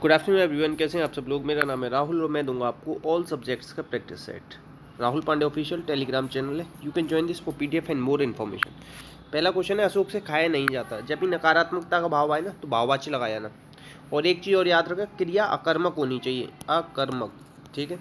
Good afternoon everyone, कैसे हैं आप सब लोग। मेरा नाम है राहुल और मैं दूंगा आपको ऑल सब्जेक्ट्स का practice set. Rahul Pandey official Telegram channel है। You can join this for PDF and more information. पहला क्वेश्चन है, अशोक से खाया नहीं जाता। जब भी नकारात्मकता का भाव आए ना तो भाववाची लगाया ना। और एक चीज़ और याद रखें, क्रिया अकर्मक होनी चाहिए, अकर्मक। ठीक है,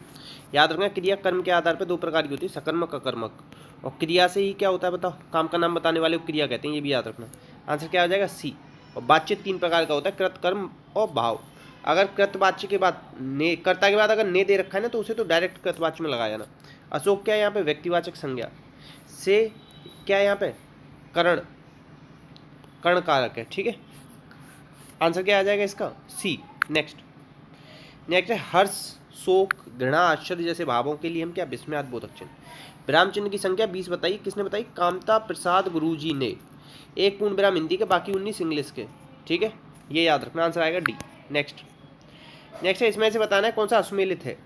याद रखना क्रिया कर्म के आधार पर दो प्रकार की होती है, सकर्मक अकर्मक। और क्रिया से ही क्या होता है बताओ, काम का नाम बताने वाले को क्रिया कहते हैं, ये भी याद रखना। आंसर क्या हो जाएगा, सी। और बातचीत तीन प्रकार का होता है, कृत, कर्म और भाव। अगर कृतवाच्य के बाद ने, कर्ता के बाद अगर ने दे रखा है ना तो उसे तो डायरेक्ट कृतवाच्य में लगाया जाना। अशोक क्या है यहाँ पे, व्यक्तिवाचक संज्ञा। से क्या है यहाँ पे, करण, कर्ण कारक है। ठीक है, आंसर क्या आ जाएगा इसका, सी। नेक्स्ट है, हर्ष, शोक, घृणा, आश्चर्य जैसे भावों के लिए हम क्या, विस्मयाद बोधक चिन्ह। विराम चिन्ह की संख्या 20 बताइए, किसने बताई, कामता प्रसाद गुरुजी ने। एक पूर्ण विराम हिंदी के, बाकी 19 इंग्लिश के। ठीक है, ये याद रखना, आंसर आएगा डी। नेक्स्ट है, इसमें से बताना है कौन सा असुमेलित है।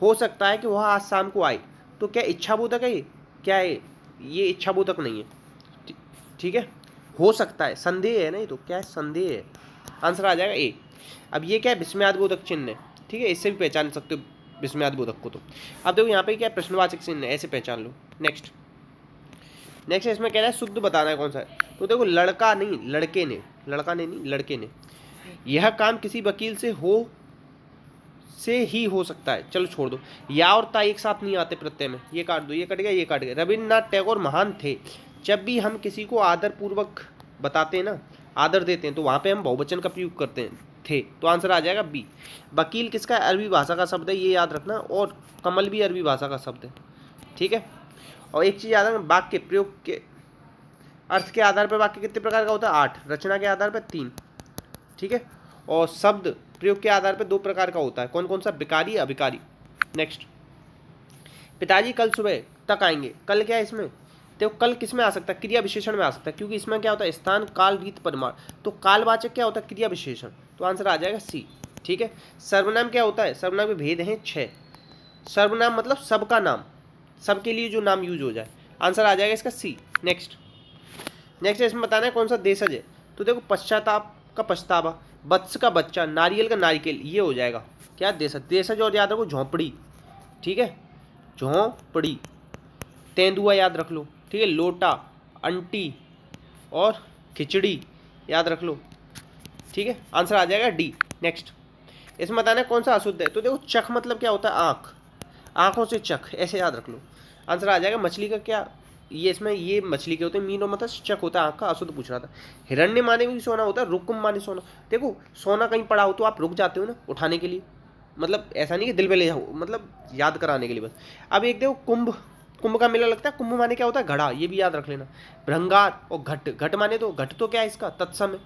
हो सकता है कि वह आज शाम को आए, तो क्या इच्छाबोधक है ये, क्या है ये, इच्छाबोधक नहीं है। ठीक है, हो सकता है, संदेह है ना, ये तो क्या है, संदेह है। आंसर आ जाएगा ए। अब ये क्या है, विस्मयादबोधक चिन्ह है। ठीक है, इससे भी पहचान सकते हो विस्मयादबोधक को। तो अब देखो यहाँ पे क्या है, प्रश्नवाचक चिन्ह है, ऐसे पहचान लो। नेक्स्ट है, इसमें कह रहा है शुद्ध बताना है कौन सा है। तो देखो, लड़का नहीं, लड़के ने, लड़का ने नहीं, लड़के ने। यह काम किसी वकील से ही हो सकता है। चलो छोड़ दो, या और ता एक साथ नहीं आते प्रत्यय में, ये काट दो, ये कट गया, ये काट गया। रविन्द्रनाथ टैगोर महान थे। जब भी हम किसी को आदर पूर्वक बताते हैं ना, आदर देते हैं, तो वहाँ पे हम बहुवचन का प्रयोग करते हैं, थे। तो आंसर आ जाएगा बी। वकील किसका, अरबी भाषा का शब्द है, ये याद रखना। और कमल भी अरबी भाषा का शब्द है। ठीक है, और एक चीज़ याद रखना, वाक्य प्रयोग के अर्थ के आधार पर वाक्य कितने प्रकार का होता है, 8। रचना के आधार पर 3। ठीक है, और शब्द प्रयोग के आधार पर 2 प्रकार का होता है। कौन कौन सा, विकारी, अभिकारी। नेक्स्ट, पिताजी कल सुबह तक आएंगे। कल क्या है इसमें, देखो कल किस में आ सकता है, क्रिया विशेषण में आ सकता है, क्योंकि इसमें क्या होता है, स्थान, काल, रीत, परिमाण। तो कालवाचक क्या होता है, क्रिया विशेषण। तो आंसर आ जाएगा सी। ठीक है, सर्वनाम क्या होता है, सर्वनाम में भेद हैं 6। सर्वनाम मतलब सबका नाम, सबके लिए जो नाम यूज हो जाए। आंसर आ जाएगा इसका सी। नेक्स्ट है, इसमें बताना है कौन सा देशज है। तो देखो, पश्चाताप का पछतावा, वत्स का बच्चा, नारियल का नारिकेल, ये हो जाएगा क्या, देशज। देशज और याद रखो, झोंपड़ी। ठीक है, झोंपड़ी। तेंदुआ याद रख लो। ठीक है, लोटा, अंटी और खिचड़ी याद रख लो। ठीक है, आंसर आ जाएगा डी। नेक्स्ट, इसमें बताना है कौन सा अशुद्ध है। तो देखो, चख मतलब क्या होता है, आँख, आँखों से चख, ऐसे याद रख लो। आंसर आ जाएगा मछली का क्या, ये इसमें ये मछली के होते हैं, मीन और मतलब चक होता है आँख का, अशुद्ध पूछ रहा था। हिरण्य माने भी सोना होता है, रुकुम माने सोना। देखो, सोना कहीं पड़ा हो तो आप रुक जाते हो ना उठाने के लिए, मतलब ऐसा नहीं कि दिल में ले जाओ, मतलब याद कराने के लिए बस। अब एक देखो, कुंभ का मेला लगता है, कुंभ माने क्या होता है, घड़ा, ये भी याद रख लेना। भ्रंगार और घट, घट माने तो, घट तो क्या है इसका, तत्सम है।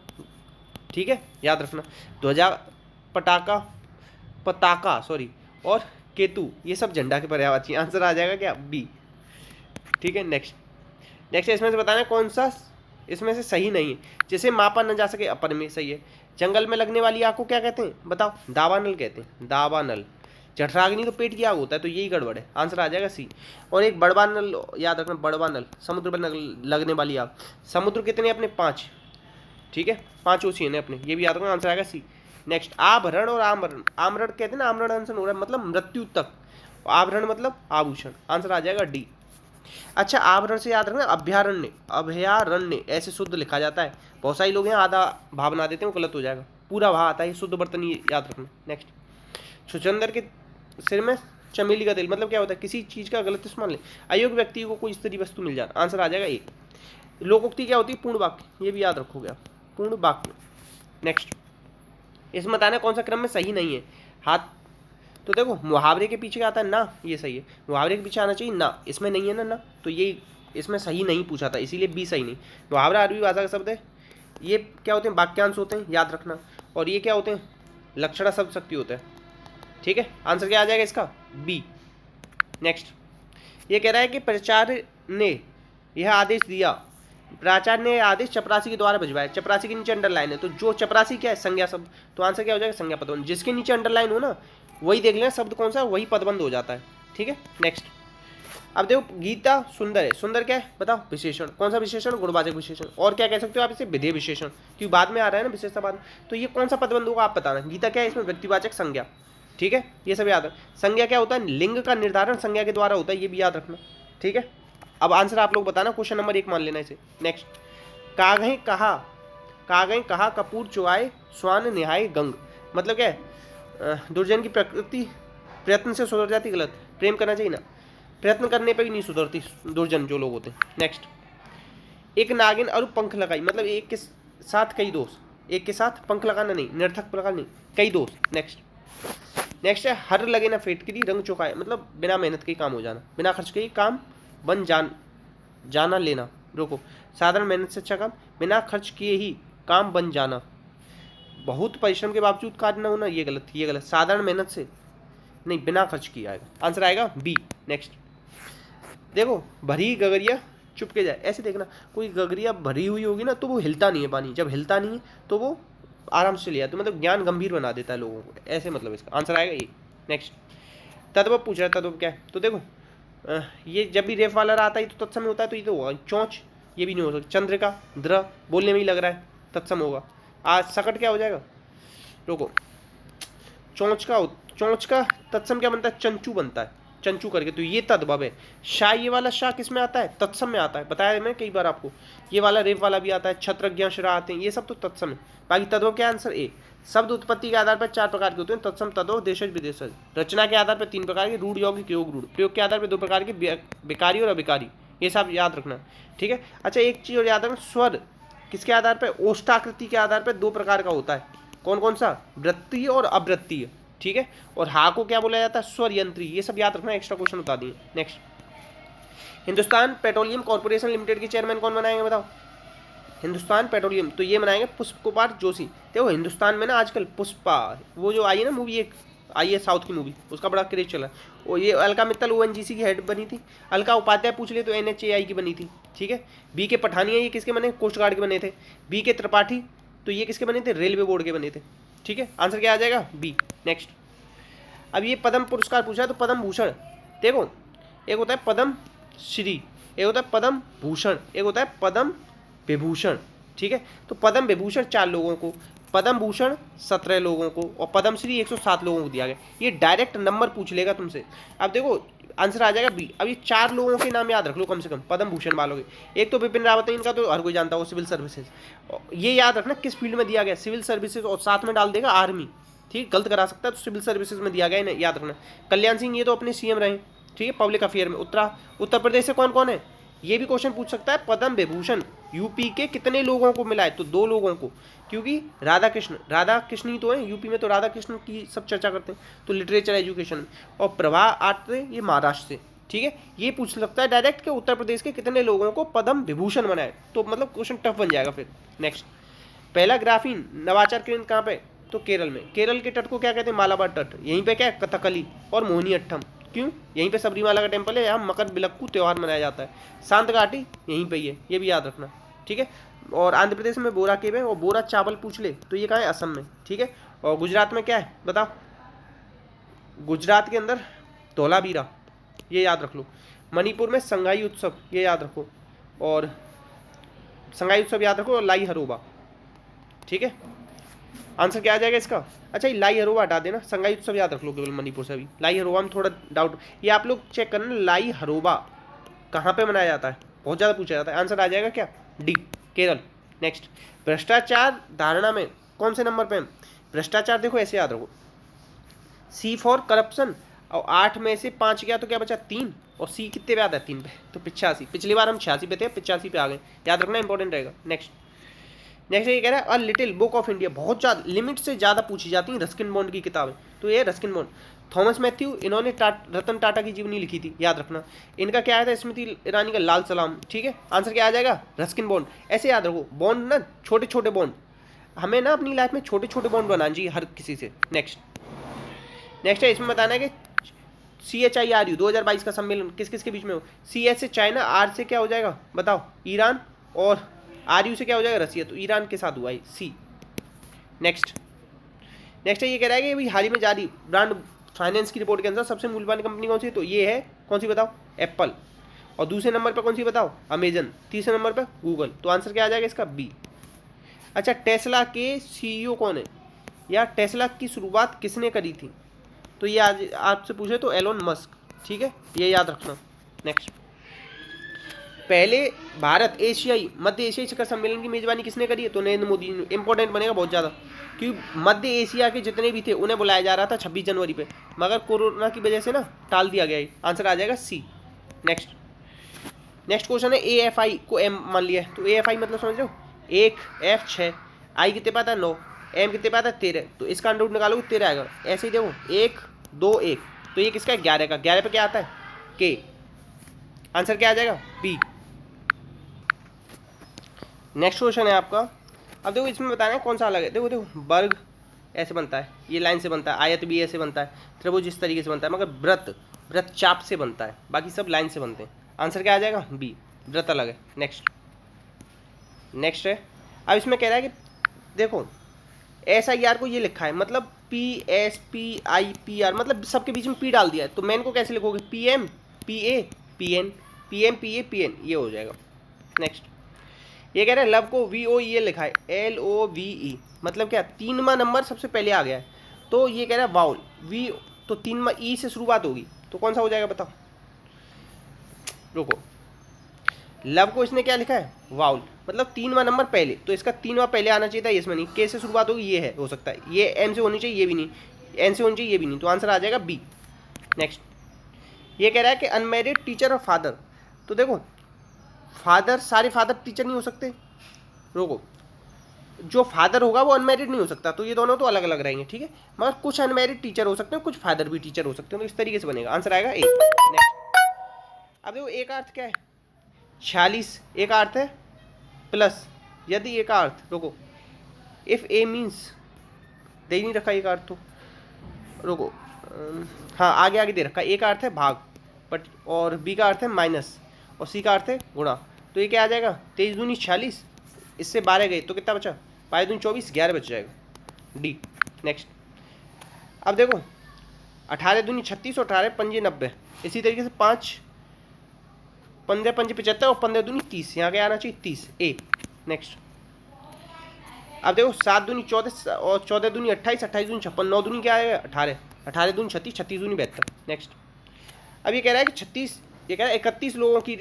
ठीक है, याद रखना। ध्वजा, पताका सॉरी, और केतु, ये सब झंडा के पर्यायवाची। आंसर आ जाएगा क्या, बी। ठीक है, नेक्स्ट है, इसमें से बताना कौन सा इसमें से सही नहीं है। जैसे मापा न जा सके, अपर में सही है। जंगल में लगने वाली आग को क्या कहते हैं बताओ, दावानल कहते हैं, दावानल। जठराग्नि तो पेट की आग होता है, तो यही गड़बड़ है। आंसर आ जाएगा सी। और एक बड़वा नल याद रखना, बड़वा नल, समुद्र में लगने वाली आग। समुद्र कितने अपने, 5। ठीक है, 5 ओशियन है अपने, ये भी याद रखना। आंसर आएगा सी। नेक्स्ट, आभरण और आमरण। आमरण कहते हैं ना, आमरण अनशन हो रहा है मतलब मृत्यु तक, आभरण मतलब आभूषण। आंसर आ जाएगा डी। अच्छा, आभरण से याद रखना, अभयारण्य, अभयारण्य ऐसे शुद्ध लिखा जाता है। बहुत सारे लोग यहाँ आधा भाव बना देते हैं, वो गलत हो जाएगा, पूरा भाव आता है, शुद्ध बर्तन याद रखना। नेक्स्ट, छुचंदर के सिर में चमेली का तेल, मतलब क्या होता है, किसी चीज़ का गलत इस्तेमाल नहीं, अयोग्य व्यक्ति को कोई स्त्री वस्तु मिल जाए। आंसर आ जाएगा ए। लोकोक्ति क्या होती है, पूर्ण वाक्य, ये भी याद रखोगे आप, पूर्ण वाक्य। नेक्स्ट, इसमें बताना कौन सा क्रम में सही नहीं है। हाथ, तो देखो, मुहावरे के पीछे आता है ना, ये सही है। मुहावरे के पीछे आना चाहिए ना, इसमें नहीं है ना, तो ये इसमें सही नहीं पूछा था, इसीलिए बी सही नहीं। मुहावरा अरबी भाषा का शब्द है। ये क्या होते हैं, वाक्यांश होते हैं, याद रखना। और ये क्या होते हैं, लक्षणा शब्द शक्ति होते हैं। ठीक है, आंसर क्या आ जाएगा इसका, बी। नेक्स्ट, ये कह रहा है कि प्राचार्य ने यह आदेश दिया, प्राचार्य ने आदेश चपरासी के द्वारा भिजवाया। चपरासी के नीचे अंडरलाइन है, तो जो चपरासी क्या है, संज्ञा शब्द। तो आंसर क्या हो जाएगा, संज्ञा पदबंध। जिसके नीचे अंडरलाइन हो ना, वही देख लेना शब्द कौन सा, वही पदबंध हो जाता है। ठीक है, नेक्स्ट, अब देखो गीता सुंदर है, सुंदर क्या है बताओ, विशेषण, कौन सा विशेषण, गुणवाचक विशेषण, और क्या कह सकते हो आप इसे, विधेय विशेषण, क्योंकि बाद में आ रहा है ना विशेषता बाद में। तो ये कौन सा पदबंध होगा आप बताना। गीता क्या है, इसमें व्यक्तिवाचक संज्ञा, ठीक है, ये सब याद रख। संज्ञा क्या होता है, लिंग का निर्धारण संज्ञा के द्वारा होता है, ये भी याद रखना, ठीक है। अब आंसर आप लोग बताना, क्वेश्चन नंबर 1 मान लेना इसे। नेक्स्ट, कागहें कहा, कागहें कहा कपूर चुआए स्वान निहाय गंग, मतलब क्या है, दुर्जन की प्रकृति प्रयत्न से सुधर जाती, गलत, प्रेम करना चाहिए ना, प्रयत्न करने पे भी नहीं सुधरती दुर्जन जो लोग होते हैं। नेक्स्ट, एक नागिन और पंख लगाई, मतलब एक के साथ कई दोस्त, एक के साथ पंख लगाना नहीं, निरर्थक प्रकार नहीं, कई दोस्त। नेक्स्ट, नेक्स्ट है हर लगे ना फेटकरी रंग चुकाए, मतलब बिना मेहनत के ही काम हो जाना, बिना खर्च के ही काम बन जाना लेना, रोको, साधारण मेहनत से अच्छा काम, बिना खर्च किए ही काम बन जाना, बहुत परिश्रम के बावजूद कार्य न होना, ये गलत, ये गलत, साधारण मेहनत से नहीं, बिना खर्च किए आएगा, आंसर आएगा बी। नेक्स्ट, देखो भरी गगरिया चुप के जाए, ऐसे देखना, कोई गगरिया भरी हुई होगी ना तो वो हिलता नहीं है पानी, जब हिलता नहीं है तो वो आराम से चले जाते, तो मतलब ज्ञान गंभीर बना देता है लोगों को, ऐसे मतलब इसका आंसर आएगा ये। नेक्स्ट, तद्भव पूछ रहा है, तद्भव क्या है, तो देखो ये जब भी रेफ वाला आता है तो तत्सम होता है, तो ये तो होगा चौंच, ये भी नहीं हो सकता, चंद्रिका द्र बोलने में ही लग रहा है तत्सम होगा। आज सकट क्या हो जाएगा, रोको, चौंच का तत्सम क्या बनता है, चंचू बनता है, चंचू करके, तो ये तद्भव है। शाह, ये वाला शाह किस में आता है, तत्सम में आता है, बताया मैं कई बार आपको, ये वाला रेफ वाला भी आता है, छत्रज्ञ शिरा आते हैं, ये सब तो तत्सम है। बाकी तद्भव क्या आंसर ए। शब्द उत्पत्ति के आधार पर 4 प्रकार के होते हैं, तत्सम, तद्भव, देशज, विदेशज। रचना के आधार पर 3 प्रकार के, रूढ़, यौगिक, योग रूढ़। प्रयोग के आधार पर 2 प्रकार के, विकारी और अविकारी, ये सब याद रखना, ठीक है। अच्छा एक चीज और याद रखना, स्वर किसके आधार पर, ओष्ठाकृति के आधार पर 2 प्रकार का होता है, कौन कौन सा, वृत्तीय और अवृत्तीय, ठीक है। और हा को क्या बोला जाता है, स्वर यंत्री, ये सब याद रखना, एक्स्ट्रा क्वेश्चन बता दिए। Next, Hindustan petroleum corporation limited के चेयरमैन कौन बनाएंगे बताओ, हिंदुस्तान पेट्रोलियम, तो ये बनाएंगे पुष्प कुमार जोशी। देखो हिंदुस्तान में ना आजकल पुष्पा वो जो आई है ना मूवी, एक आई है साउथ की मूवी, उसका बड़ा क्रेज चला, और ये अलका मित्तल ONGC की हेड बनी थी, अलका उपाध्याय पूछ ले तो NHAI की बनी थी, ठीक है। बी के पठानिया ये किसके बने, कोस्ट गार्ड के बने थे। बी के त्रिपाठी तो ये किसके बने थे, रेलवे बोर्ड के बने थे, ठीक है। आंसर क्या आ जाएगा, बी। नेक्स्ट, अब ये पद्म पुरस्कार पूछा है, तो पद्म भूषण, देखो एक होता है पद्म श्री, एक होता है पद्म भूषण, एक होता है पद्म विभूषण, ठीक है। तो पद्म विभूषण 4 लोगों को, पद्म भूषण 17 लोगों को, और पद्म श्री 107 लोगों को दिया गया। ये डायरेक्ट नंबर पूछ लेगा तुमसे। अब देखो आंसर आ जाएगा बी। अब ये 4 लोगों के नाम याद रख लो कम से कम, पद्म भूषण वालों के। एक तो बिपिन रावत है, इनका तो हर कोई जानता हो, सिविल सर्विसेज, ये याद रखना किस फील्ड में दिया गया, सिविल सर्विसेज, और साथ में डाल देगा आर्मी, ठीक, गलत करा सकता है, तो सिविल सर्विसेज में दिया गया है, याद रखना। कल्याण सिंह ये तो अपने CM रहे, ठीक है, पब्लिक अफेयर में। उत्तर प्रदेश से कौन कौन है, ये भी क्वेश्चन पूछ सकता है। पद्म विभूषण यूपी के कितने लोगों को मिला है, तो 2 लोगों को, क्योंकि राधा कृष्ण ही तो है यूपी में, तो राधा कृष्ण की सब चर्चा करते हैं, तो लिटरेचर एजुकेशन में। और प्रभा आत्रे ये महाराष्ट्र से, ठीक है। ये पूछ सकता है डायरेक्ट कि उत्तर प्रदेश के कितने लोगों को पद्म विभूषण बनाए, तो मतलब क्वेश्चन टफ बन जाएगा फिर। नेक्स्ट, पहला ग्राफीन नवाचार केंद्र कहाँ पे, तो केरल में। केरल के तट को क्या कहते हैं, मालाबार तट। यहीं पे क्या है, कथकली और मोहिनीअट्टम, क्यों, यहीं पे सबरीमाला का टेम्पल है, यहाँ मकर बिलक्कू त्यौहार मनाया जाता है। शांत घाटी यहीं पे ही है, ये भी याद रखना, ठीक है। और आंध्र प्रदेश में बोरा केव है, और बोरा चावल पूछ ले तो ये कहाँ है, असम में, ठीक है। और गुजरात में क्या है बताओ, गुजरात के अंदर धोलावीरा, ये याद रख लो। मणिपुर में संगाई उत्सव, ये याद रखो, और संगाई उत्सव याद रखो, और लाई हरोबा, ठीक है। आंसर क्या आ जाएगा इसका, अच्छा ये लाई हरोबा हटा देना, संगाई उत्सव याद रख लो केवल मणिपुर से। अभी लाई हरोबा में थोड़ा डाउट, ये आप लोग चेक करना, लाई हरोबा कहाँ पे मनाया जाता है, बहुत ज़्यादा पूछा जाता है। आंसर आ जाएगा क्या, डी, केरल। नेक्स्ट, भ्रष्टाचार धारणा में कौन से नंबर पे, भ्रष्टाचार देखो ऐसे याद रखो, C फॉर करप्शन, और 8 में से 5 गया तो क्या बचा, 3, और C कितने पे आता है, 3 पे, तो 85। पिछली बार हम 86 पे थे, 85 पे आ गए, याद रखना इंपॉर्टेंट रहेगा। नेक्स्ट ये कह रहा है a little book of India, बहुत ज़्यादा लिमिट से ज़्यादा पूछी जाती हैं रस्किन बॉन्ड की किताबें, तो ये रस्किन बॉन्ड। थॉमस मैथ्यू, इन्होंने रतन टाटा की जीवनी लिखी थी, याद रखना। इनका क्या आया था, स्मृति ईरानी का लाल सलाम, ठीक है। आंसर क्या आ जाएगा, रस्किन बॉन्ड। ऐसे याद रखो, बॉन्ड ना छोटे छोटे बॉन्ड, हमें ना अपनी लाइफ में छोटे छोटे बॉन्ड बनाना चाहिए हर किसी से। नेक्स्ट है, इसमें बताना है कि CHIRU 2022 का सम्मेलन किस किस के बीच में हो। CS से चाइना, R से क्या हो जाएगा बताओ, ईरान, और RU से क्या हो जाएगा, रसिया, तो ईरान के साथ हुआ है C। नेक्स्ट ये कह रहा है कि अभी हाल ही में जारी ब्रांड फाइनेंस की रिपोर्ट के अनुसार सबसे मूल्यवान कंपनी कौन सी है, तो ये है कौन सी बताओ, एप्पल। और दूसरे नंबर पर कौन सी बताओ, अमेजन। तीसरे नंबर पर गूगल। तो आंसर क्या आ जाएगा इसका, बी। अच्छा, टेस्ला के सीईओ कौन है, या टेस्ला की शुरुआत किसने करी थी? तो ये आज आपसे पूछे तो एलोन मस्क, ठीक है, ये याद रखना। नेक्स्ट, पहले भारत एशियाई मध्य एशियाई शिखर सम्मेलन की मेजबानी किसने करी है? तो नरेंद्र मोदी ने। इंपॉर्टेंट बनेगा बहुत ज़्यादा, क्योंकि मध्य एशिया के जितने भी थे उन्हें बुलाया जा रहा था 26 जनवरी पे, मगर कोरोना की वजह से ना टाल दिया गया। आंसर आ जाएगा सी। नेक्स्ट क्वेश्चन है, AFI को M मान लिया है, तो AFI मतलब समझ रहे हो, 1 F 6, I कितने पाता है 9, M कितने पाता है 13, तो इसका अंडर रूट निकालोगे 13 आएगा। ऐसे ही देखो 1 2 1, तो ये किसका है, 11 का। 11 पे क्या आता है, K। आंसर क्या आ जाएगा, B। नेक्स्ट क्वेश्चन है आपका, अब देखो इसमें बताना है कौन सा अलग है। देखो वर्ग ऐसे बनता है, ये लाइन से बनता है, आयत भी ऐसे बनता है, त्रिभुज इस तरीके से बनता है, मगर व्रत चाप से बनता है, बाकी सब लाइन से बनते हैं। आंसर क्या आ जाएगा, बी, व्रत अलग है। नेक्स्ट है, अब इसमें कह रहा है कि देखो SIR को ये लिखा है, मतलब PSPIPR, मतलब सबके बीच में P डाल दिया है, तो मैन को कैसे लिखोगे, PM PA PN PM PA PN, ये हो जाएगा। नेक्स्ट, ये कह रहा है लव को VOEL लिखा है, LOVE, मतलब क्या, 3वां नंबर सबसे पहले आ गया है, तो ये कह रहा है वाउल V, तो 3वां E से शुरुआत होगी, तो कौन सा हो जाएगा बताओ, रुको, लव को इसने क्या लिखा है, वाउल, मतलब 3वां नंबर पहले, तो इसका 3वां पहले आना चाहिए था, इसमें नहीं, K से शुरुआत होगी, ये है, हो सकता है ये M से होनी चाहिए, ये भी नहीं, N से होनी चाहिए, ये भी नहीं, तो आंसर आ जाएगा बी। नेक्स्ट, ये कह रहा है कि अनमेरिड टीचर और फादर, तो देखो फादर, सारे फादर टीचर नहीं हो सकते, रोको, जो फादर होगा वो अनमेरिड नहीं हो सकता, तो ये दोनों तो अलग अलग रहेंगे, ठीक है, मगर कुछ अनमेरिड टीचर हो सकते हैं, कुछ फादर भी टीचर हो सकते हैं, तो इस तरीके से बनेगा। आंसर आएगा ए। नेक्स्ट, अब देखो ए का अर्थ क्या है, 46, ए का अर्थ है प्लस, यदि ए का अर्थ, रुको, इफ ए मीन्स, दे नहीं रखा ए का अर्थ, तो रुको, हाँ आगे दे रखा, ए का अर्थ है भाग, बट और बी का अर्थ है माइनस, और सी का अर्थ है गुणा, तो ये क्या आ जाएगा, 23 दूनी 46, इससे 12 गए तो कितना बचा, 5 दूनी 24, 11 बच जाएगा, डी। नेक्स्ट, अब देखो 18 दूनी 36 और 18 पंजे 90, इसी तरीके से 5 15 पंजे 75 और 15 दूनी 30, यहाँ क्या आना चाहिए 30, ए। नेक्स्ट, अब देखो 7 दूनी 14 और 14 दूनी 28, 28 दूनी 56, 9 दूनी क्या आएगा 18, 18 दूनी 36, 36 दूनी 72। नेक्स्ट, अब ये कह रहा है कि 36, ये कह रहा है 31 लोगों की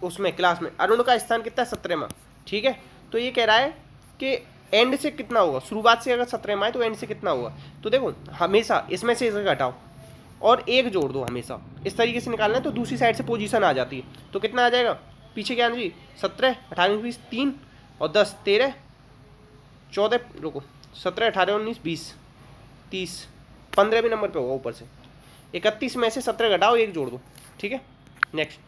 उसमें क्लास में अरुण का स्थान कितना है, 17वां, ठीक है, तो ये कह रहा है कि एंड से कितना होगा, शुरुआत से अगर 17वां है तो एंड से कितना होगा, तो देखो हमेशा इसमें से इसे घटाओ और एक जोड़ दो, हमेशा इस तरीके से निकालना है, तो दूसरी साइड से पोजीशन आ जाती है, तो कितना आ जाएगा, पीछे क्या आना चाहिए, 17, 18, 20, 3 और 10, 13, 14, रुको, 17, 18, 19, 20, 30, 15 भी नंबर पे होगा ऊपर से, 31 में से 17 घटाओ, एक जोड़ दो, ठीक है। नेक्स्ट,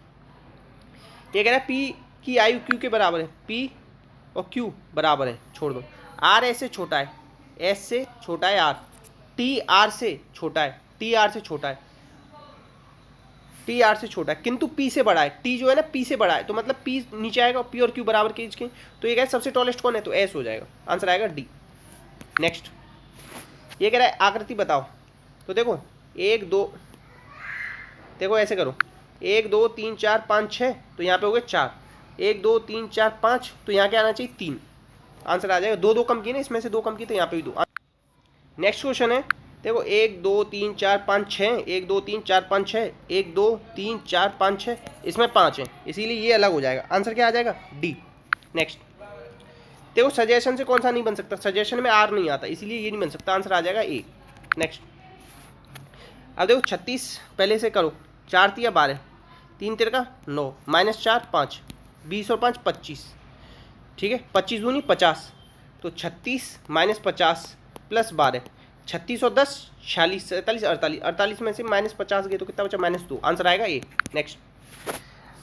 ये कह रहा है P की आयु Q के बराबर है, P और Q बराबर है, छोड़ दो, R S से छोटा है, S से छोटा है R, T R से छोटा है, T R से छोटा है, T R से छोटा है, किंतु P से बड़ा है, T जो है ना P से बड़ा है, तो मतलब P नीचे आएगा, P और Q बराबर के इसके, तो ये कह रहा है सबसे टॉलेस्ट कौन है, तो S हो जाएगा, आंसर आएगा डी। नेक्स्ट, ये कह रहा है आकृति बताओ, तो देखो 1 2, देखो ऐसे करो, 1 2 3 4 5 6, तो यहाँ पे हो गए 4, 1 2 3 4 5, तो यहाँ क्या आना चाहिए 3, आंसर आ जाएगा, 2 2 कम किए ना, इसमें से 2 कम किए तो यहाँ पे भी 2। नेक्स्ट क्वेश्चन है, देखो 1 2 3 4 5 6, 1 2 3 4 5 6, 1 2 3 4 5 6, इसमें 5 है, इसीलिए ये अलग हो जाएगा, आंसर क्या आ जाएगा, डी। नेक्स्ट, देखो सजेशन से कौन सा नहीं बन सकता, सजेशन में आर नहीं आता, इसीलिए ये नहीं बन सकता, आंसर आ जाएगा ए। नेक्स्ट, अब देखो 36 पहले से करो, 4 तिया 12, 3 तिरका 9, -4 5, 20 और 5 25, ठीक है, 25 दूनी 50, तो 36 -50 + 12, 36 और 10 46, 47 48, 48 में से -50 गए तो कितना बचा, -2, आंसर आएगा ए। नेक्स्ट,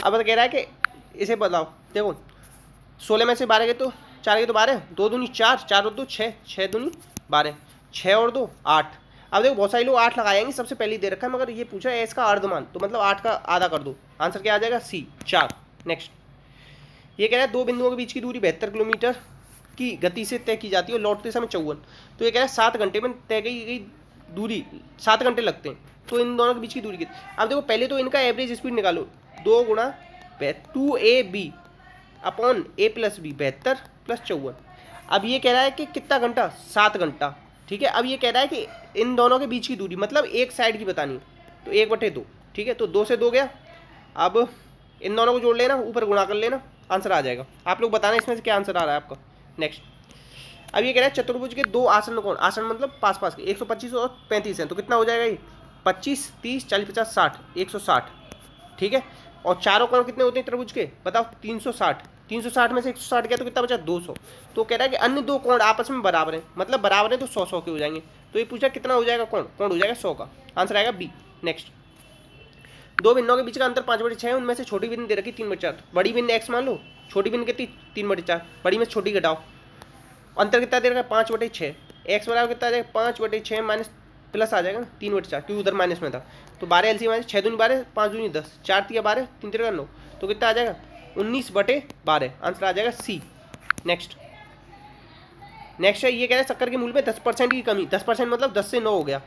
अब कह रहा है कि इसे बताओ, देखो 16 में से 12 गए तो 4 गए तो 12, 2 दूनी 4, 4 और 2 6, 6 दूनी 12, 6 और 2 8। अब देखो बहुत सारे लोग 8 लगाएंगे, सबसे पहले दे रखा है, मगर ये पूछा है इसका अर्धमान, तो मतलब 8 का आधा कर दो, आंसर क्या आ जाएगा, सी 4। नेक्स्ट, ये कह रहा है 2 बिंदुओं के बीच की दूरी 72 किलोमीटर की गति से तय की जाती है और लौटते समय 54, तो ये कह रहा है 7 घंटे में तय की गई दूरी 7 घंटे लगते हैं, तो इन दोनों के बीच की दूरी कितनी। अब देखो पहले तो इनका एवरेज स्पीड निकालो, 2 गुणा 2ab upon a plus B, 72 plus 54। अब ये कह रहा है कि कितना घंटा, 7 घंटा, ठीक है। अब ये कह रहा है कि इन दोनों के बीच की दूरी, मतलब एक साइड की बतानी है, तो 1/2, ठीक है। तो 2 से 2 गया। अब इन दोनों को जोड़ लेना, ऊपर गुणा कर लेना, आंसर आ जाएगा। आप लोग बताना इसमें से क्या आंसर आ रहा है आपका। नेक्स्ट, अब ये कह रहा है चतुर्भुज के 2 आसन कोण, आसन मतलब पास पास के, 125 और 35 हैं, तो कितना हो जाएगा ये, 25, 30, 40, 50, 60, 160, ठीक है। और चारों कोण कितने होते हैं त्रिभुज के, बताओ, 360, 360 में से 160 गया तो कितना बचा, 200। तो कह रहा है कि अन्य 2 कोण आपस में बराबर हैं, मतलब बराबर है तो 100-100 के हो जाएंगे। तो ये पूछा कितना हो जाएगा कोण, कोण हो जाएगा 100 का, आंसर आएगा बी। नेक्स्ट, 2 बिंदुओं के बीच का अंतर 5/6 है, उनमें से छोटी बिंदु दे रखी 3/4, बड़ी बिंदु x मान लो, छोटी बिंदु कितनी 3/4, बड़ी में छोटी घटाओ, अंतर कितना दे रखा है 5/6, x बराबर कितना आ जाएगा 5/6 माइनस प्लस आ जाएगा ना 3/4, क्योंकि उधर माइनस में था। तो 12 एलसीएम माइनस 6 दूनी 12, 5 दूनी 10, 4 तिया 12, 3 तिया 9, तो कितना आ जाएगा 19/12, आंसर आ जाएगा सी। नेक्स्ट है, ये कह रहा है शक्कर के मूल्य में 10% की कमी, 10% मतलब 10 से 9 हो गया,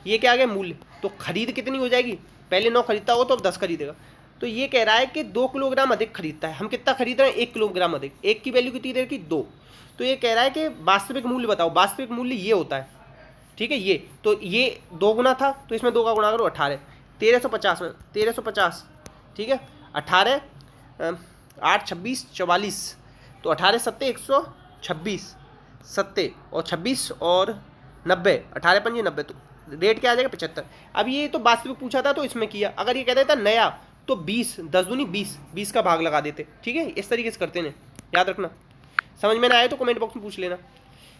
ये क्या आ गया मूल्य, तो खरीद कितनी हो जाएगी, पहले 9 खरीदता हो तो अब 10 खरीदेगा। तो ये कह रहा है कि 2 किलोग्राम अधिक खरीदता है, हम कितना खरीद रहे हैं 1 किलोग्राम अधिक, 1 की वैल्यू कितनी देर की 2। तो ये कह रहा है कि वास्तविक मूल्य बताओ, वास्तविक मूल्य ये होता है, ठीक है। ये तो ये 2 गुना था, तो इसमें 2 का गुणा करो 18, 1350 में 1350, ठीक है। 18 8 26 44, तो 18 7 126, 7 और 26 और 90, 18 5 90, तो रेट क्या आ जाएगा 75। अब ये तो वास्तविक पूछा था तो इसमें किया, अगर ये कहता था नया तो 20, 10 दूनी 20, 20 का भाग लगा देते, ठीक है। इस तरीके से करते हैं, याद रखना। समझ में ना आए तो कमेंट बॉक्स में पूछ लेना।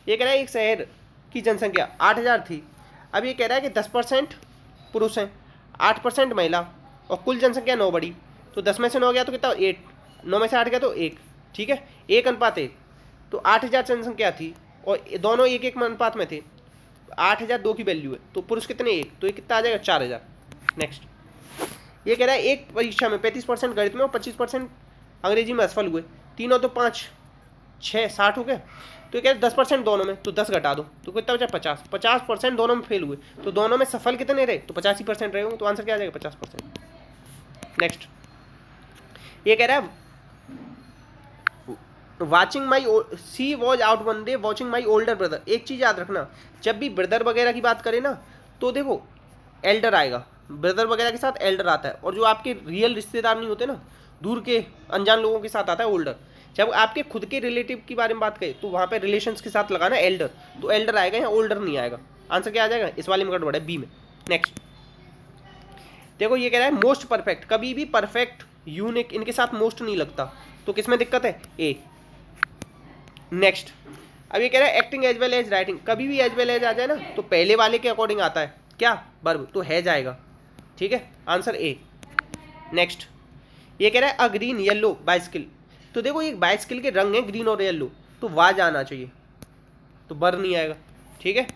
ये कह रहा है एक शहर की जनसंख्या 8000 थी, अब ये कह रहा है कि 10% पुरुष हैं, 8% महिला, और कुल जनसंख्या 9 बढ़ी, तो 10 में से 9 गया तो कितना 8, 9 में से 8 गया तो 1, ठीक है, 1:1। तो 8000 जनसंख्या थी और दोनों 1-1 अनुपात में थे, 8000 2 की वैल्यू है, तो पुरुष कितने 1, तो ये कितना आ जाएगा 4000। नेक्स्ट, ये कह रहा है एक परीक्षा में 35% गणित में और 25% अंग्रेजी में असफल हुए, तीनों तो 5 6 60 हो गए। तो ये कह रहे 10% दोनों में, तो 10 घटा दो तो कितना बचा 50, 50% दोनों में फेल हुए, तो दोनों में सफल कितने रहे, तो 85% रहे होंगे, तो आंसर क्या आ जाएगा 50%। नेक्स्ट, ये कह रहा है watching my sea was out one day watching my older brother. एक चीज़ याद रखना, जब भी ब्रदर वगैरह की बात करें ना, तो देखो एल्डर आएगा, ब्रदर वगैरह के साथ एल्डर आता है, और जो आपके रियल रिश्तेदार नहीं होते ना, दूर के अनजान लोगों के साथ आता है ओल्डर। जब आपके खुद के रिलेटिव की बारे में बात करें तो वहाँ पे रिलेशंस के साथ लगाना एल्डर, तो एल्डर आएगा, यहाँ ओल्डर नहीं आएगा। आंसर क्या आ जाएगा, इस वाले में गड़बड़ है, बी में। नेक्स्ट, देखो ये कह रहा है मोस्ट परफेक्ट, कभी भी परफेक्ट यूनिक इनके साथ मोस्ट नहीं लगता, तो किसमें दिक्कत है, ए। नेक्स्ट, अब ये कह रहा है acting as well as writing, कभी भी एज वेल एज आ जाए ना तो पहले वाले के अकॉर्डिंग आता है, क्या वर्ब, तो है जाएगा, ठीक है, आंसर ए। नेक्स्ट, ये कह रहा है अ ग्रीन येलो बाइसिकल, तो देखो ये बाइसिकल के रंग है ग्रीन और येलो, तो वाज आना चाहिए, तो बर नहीं आएगा, ठीक है।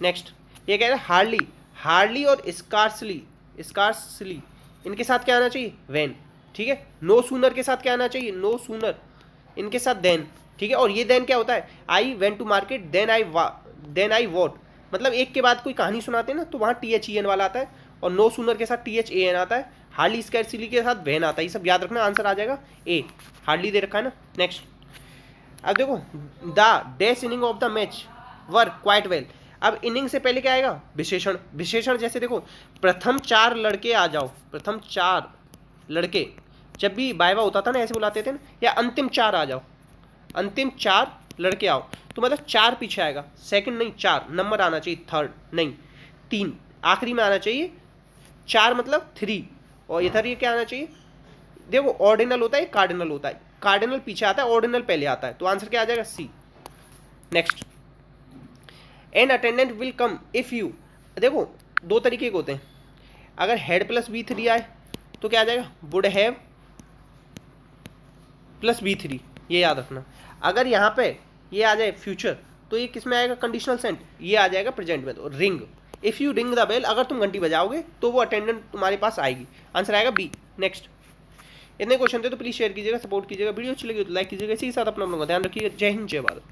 नेक्स्ट, ये कह रहा है हार्डली, हार्डली और स्कार्सली, स्कार्सली इनके साथ क्या आना चाहिए, वैन, ठीक है। नो सूनर के साथ क्या आना चाहिए, नो सूनर, इनके साथ देन, ठीक है। और ये देन क्या होता है, I went to market then I what, मतलब एक के बाद कोई कहानी सुनाते हैं ना तो वहाँ THEN वाला आता है, और नो सूनर के साथ THAN आता है, हार्डली स्कैर्सली के साथ वैन आता है, ये सब याद रखना, आंसर आ जाएगा ए, हार्डली दे रखा है ना। नेक्स्ट, अब देखो the dash inning of the match were quite well, अब इनिंग से पहले क्या आएगा, विशेषण, विशेषण जैसे देखो प्रथम 4 लड़के आ जाओ, प्रथम 4 लड़के, जब भी वाइवा होता था ना ऐसे बुलाते थे ना, या अंतिम 4 आ जाओ, अंतिम 4 लड़के आओ, तो मतलब 4 पीछे आएगा, सेकंड नहीं 4 नंबर आना चाहिए, थर्ड नहीं 3 आखिरी में आना चाहिए, 4 मतलब 3, और इधर ये क्या आना चाहिए, देखो ऑर्डिनल होता है कार्डिनल होता है, कार्डिनल पीछे आता है, ऑर्डिनल पहले आता है, तो आंसर क्या आ जाएगा C. Next, an attendant will come if you, देखो 2 तरीके के होते हैं, अगर हेड प्लस B3 आए तो क्या आ जाएगा, वुड हैव प्लस B3, ये याद रखना। अगर यहाँ पे ये आ जाए फ्यूचर तो ये किस में आएगा, कंडीशनल सेंट, ये आ जाएगा प्रेजेंट में, तो ring, if you ring the bell, अगर तुम घंटी बजाओगे तो वो अटेंडेंट तुम्हारे पास आएगी, आंसर आएगा बी। नेक्स्ट, इतने क्वेश्चन थे तो प्लीज़ शेयर कीजिएगा, सपोर्ट कीजिएगा, वीडियो अच्छी लगी तो लाइक कीजिएगा, इसी के साथ अपना ध्यान रखिएगा। जय हिंद, जय भारत।